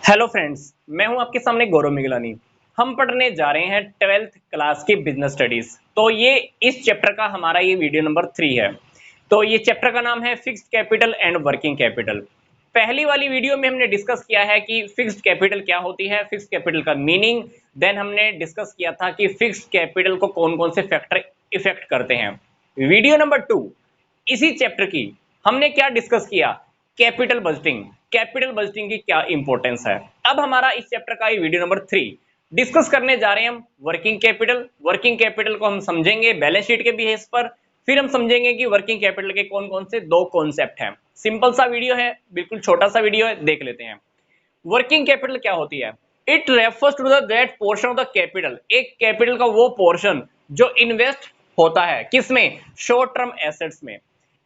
Hello friends, मैं हूं आपके सामने गौरव मिगलानी। हम पढ़ने जा रहे हैं 12th क्लास की बिजनेस स्टडीज। तो ये इस चैप्टर का हमारा ये वीडियो नंबर 3 है। तो ये चैप्टर का नाम है fixed capital and working capital. पहली वाली वीडियो में हमने डिस्कस किया है कि फिक्स्ड कैपिटल क्या होती है, फिक्स्ड कैपिटल का मीनिंग। देन हमने डिस्कस किया था कि फिक्स्ड कैपिटल को कौन कौन से फैक्टर इफेक्ट करते हैं। वीडियो नंबर 2 इसी चैप्टर की हमने क्या डिस्कस किया, कैपिटल बजटिंग। कैपिटल बजटिंग की क्या इंपॉर्टेंस है। अब हमारा इस चैप्टर का वीडियो नंबर 3 डिस्कस करने जा रहे हैं हम वर्किंग कैपिटल। वर्किंग कैपिटल को हम समझेंगे बैलेंस शीट के बेस पर। फिर हम समझेंगे कि वर्किंग कैपिटल के कौन कौन से दो कॉन्सेप्ट हैं। सिंपल सा वीडियो है, बिल्कुल छोटा सा वीडियो है, देख लेते हैं। वर्किंग कैपिटल क्या होती है। It refers to that portion of the capital. एक कैपिटल का वो पोर्शन जो इन्वेस्ट होता है किसमें, शॉर्ट टर्म एसेट्स में।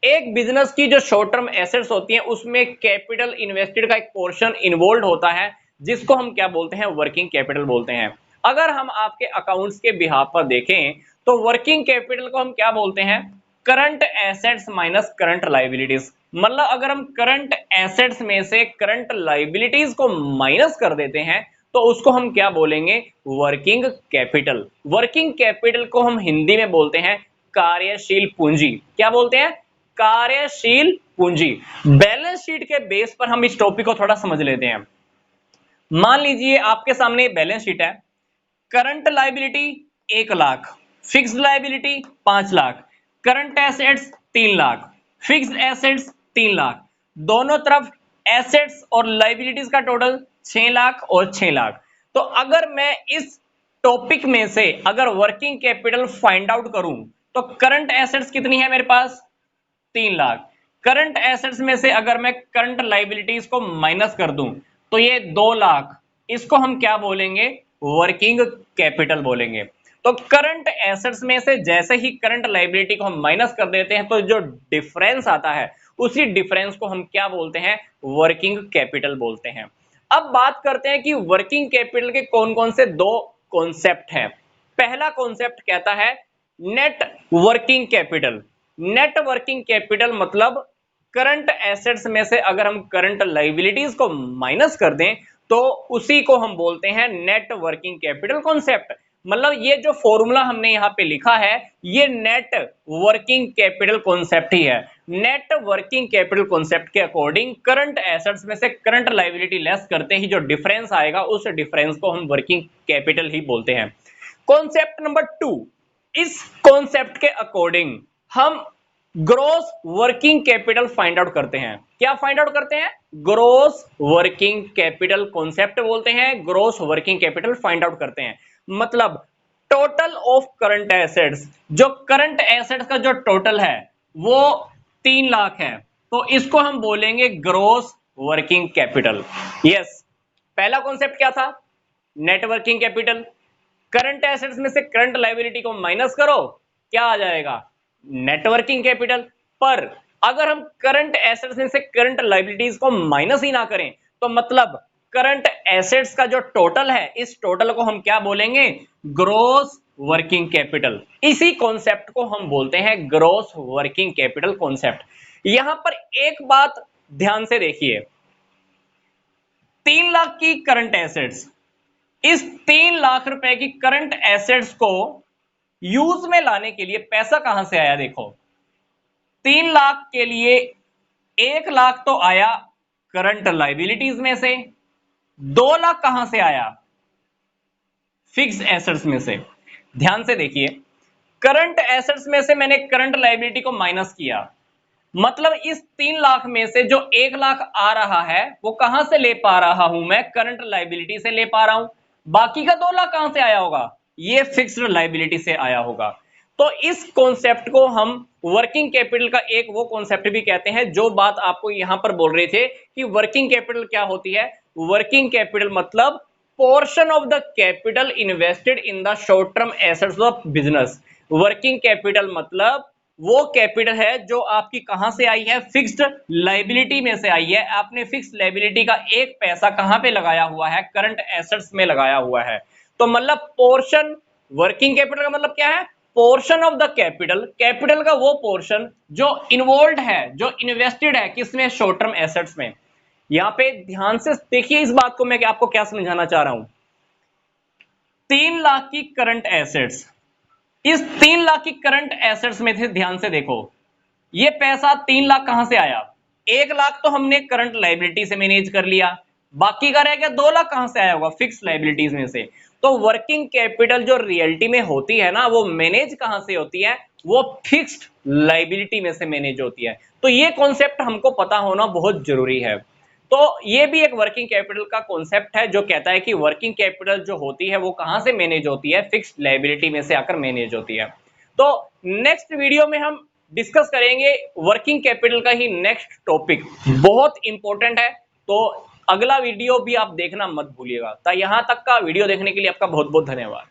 एक बिजनेस की जो शॉर्ट टर्म एसेट्स होती हैं उसमें कैपिटल इन्वेस्टेड का एक पोर्शन इन्वॉल्व होता है, जिसको हम क्या बोलते हैं, वर्किंग कैपिटल बोलते हैं। अगर हम आपके अकाउंट्स के बिहाफ पर देखें तो वर्किंग कैपिटल को हम क्या बोलते हैं, current assets minus current liabilities. मतलब अगर हम करंट एसेट्स में से करंट लाइबिलिटीज को माइनस कर देते हैं तो उसको हम क्या बोलेंगे, वर्किंग कैपिटल। वर्किंग कैपिटल को हम हिंदी में बोलते हैं कार्यशील पूंजी। क्या बोलते हैं, कार्यशील पूंजी। बैलेंस शीट के बेस पर हम इस टॉपिक को थोड़ा समझ लेते हैं। मान लीजिए आपके सामने बैलेंस शीट है। Current liability 1 lakh, fixed liability 5 lakh, current assets 3 lakh, fixed assets 3 lakh. दोनों तरफ एसेट्स और लायबिलिटीज का टोटल 6 लाख और 6 लाख। तो अगर मैं इस टॉपिक में से अगर वर्किंग कैपिटल फाइंड आउट करूं तो करंट एसेट्स कितनी है मेरे पास, 3 लाख। करंट एसेट्स में से अगर मैं करंट लाइबिलिटीज को माइनस कर दूं तो ये 2 लाख। इसको हम क्या बोलेंगे, वर्किंग कैपिटल बोलेंगे। तो करंट एसेट्स में से जैसे ही करंट लाइबिलिटी को हम माइनस कर देते हैं तो जो डिफरेंस आता है उसी डिफरेंस को हम क्या बोलते हैं, वर्किंग कैपिटल बोलते हैं। अब बात करते हैं कि वर्किंग कैपिटल के कौन कौन से दो कॉन्सेप्ट हैं। पहला कॉन्सेप्ट कहता है net working capital. Net working capital मतलब करंट एसेट्स में से अगर हम करंट लाइबिलिटीज को माइनस कर दें तो उसी को हम बोलते हैं नेट वर्किंग कैपिटल कॉन्सेप्ट। मतलब ये जो फॉर्मूला हमने यहाँ पे लिखा है ये नेट वर्किंग कैपिटल कॉन्सेप्ट ही है। नेट वर्किंग कैपिटल कॉन्सेप्ट के अकॉर्डिंग करंट एसेट्स में से करंट लाइबिलिटी लेस करते ही जो डिफरेंस आएगा उस डिफरेंस को हम वर्किंग कैपिटल ही बोलते हैं। कॉन्सेप्ट नंबर 2, इस कॉन्सेप्ट के अकॉर्डिंग हम gross working capital find out करते हैं। क्या फाइंड आउट करते हैं, ग्रोस वर्किंग कैपिटल कॉन्सेप्ट बोलते हैं। Gross working capital find out करते हैं मतलब टोटल ऑफ करंट एसेट्स। जो करंट एसेट्स का जो टोटल है वो 3 लाख है तो इसको हम बोलेंगे ग्रोस वर्किंग कैपिटल। यस, पहला कॉन्सेप्ट क्या था, net working capital. Current assets में से करंट लायबिलिटी को माइनस करो, क्या आ जाएगा, नेट वर्किंग कैपिटल। पर अगर हम करंट एसेट्स में से करंट लायबिलिटीज को माइनस ही ना करें तो मतलब करंट एसेट्स का जो टोटल है इस टोटल को हम क्या बोलेंगे, ग्रोस वर्किंग कैपिटल। इसी कॉन्सेप्ट को हम बोलते हैं ग्रोस वर्किंग कैपिटल कॉन्सेप्ट। यहां पर एक बात ध्यान से देखिए, 3 लाख की करंट एसेट्स, इस 3 लाख रुपए की करंट एसेट्स को यूज में लाने के लिए पैसा कहां से आया, देखो 3 लाख के लिए 1 लाख तो आया करंट लाइबिलिटीज में से, 2 लाख कहां से आया, फिक्स्ड एसेट्स में से। ध्यान से देखिए, करंट एसेट्स में से मैंने करंट लाइबिलिटी को माइनस किया, मतलब इस 3 लाख में से जो 1 लाख आ रहा है वो कहां से ले पा रहा हूं मैं, करंट लाइबिलिटी से ले पा रहा हूं। बाकी का 2 लाख कहां से आया होगा, ये फिक्स्ड लाइबिलिटी से आया होगा। तो इस कॉन्सेप्ट को हम वर्किंग कैपिटल का एक वो कॉन्सेप्ट भी कहते हैं जो बात आपको यहां पर बोल रहे थे कि वर्किंग कैपिटल क्या होती है। वर्किंग कैपिटल मतलब portion of the capital invested in the short term assets of business. Working capital मतलब वो कैपिटल है जो आपकी कहां से आई है, फिक्स्ड लाइबिलिटी में से आई है। आपने फिक्स्ड लाइबिलिटी का एक पैसा कहां पे लगाया हुआ है, करंट एसेट्स में लगाया हुआ है। तो मतलब पोर्शन, वर्किंग कैपिटल का मतलब क्या है, portion of the capital. Capital का वो पोर्शन जो इन्वॉल्व है, जो इन्वेस्टेड है किसमें, शॉर्ट टर्म एसेट्स में। यहां पे ध्यान से देखिए इस बात को, मैं आपको क्या समझाना चाह रहा हूं। 3 लाख की करंट एसेट्स, इस 3 लाख की करंट एसेट्स में से ध्यान से देखो, ये पैसा 3 लाख कहां से आया? 1 लाख तो हमने करंट लायबिलिटी से मैनेज कर लिया, बाकी का रह गया 2 लाख कहां से आया होगा? फिक्स लायबिलिटीज में से। तो वर्किंग कैपिटल जो रियलिटी में होती है ना, वो मैनेज कहां से होती है? वो फिक्स्ड लायबिलिटी में से मैनेज होती है। तो ये कॉन्सेप्ट हमको पता होना बहुत जरूरी है। तो ये भी एक वर्किंग कैपिटल का कॉन्सेप्ट है जो कहता है कि वर्किंग कैपिटल जो होती है वो कहां से मैनेज होती है? फिक्स्ड लायबिलिटी में से आकर मैनेज होती है। तो नेक्स्ट वीडियो में हम डिस्कस करेंगे वर्किंग कैपिटल का ही नेक्स्ट टॉपिक, बहुत इंपॉर्टेंट है। तो अगला वीडियो भी आप देखना मत भूलिएगा। तो यहां तक का वीडियो देखने के लिए आपका बहुत बहुत धन्यवाद।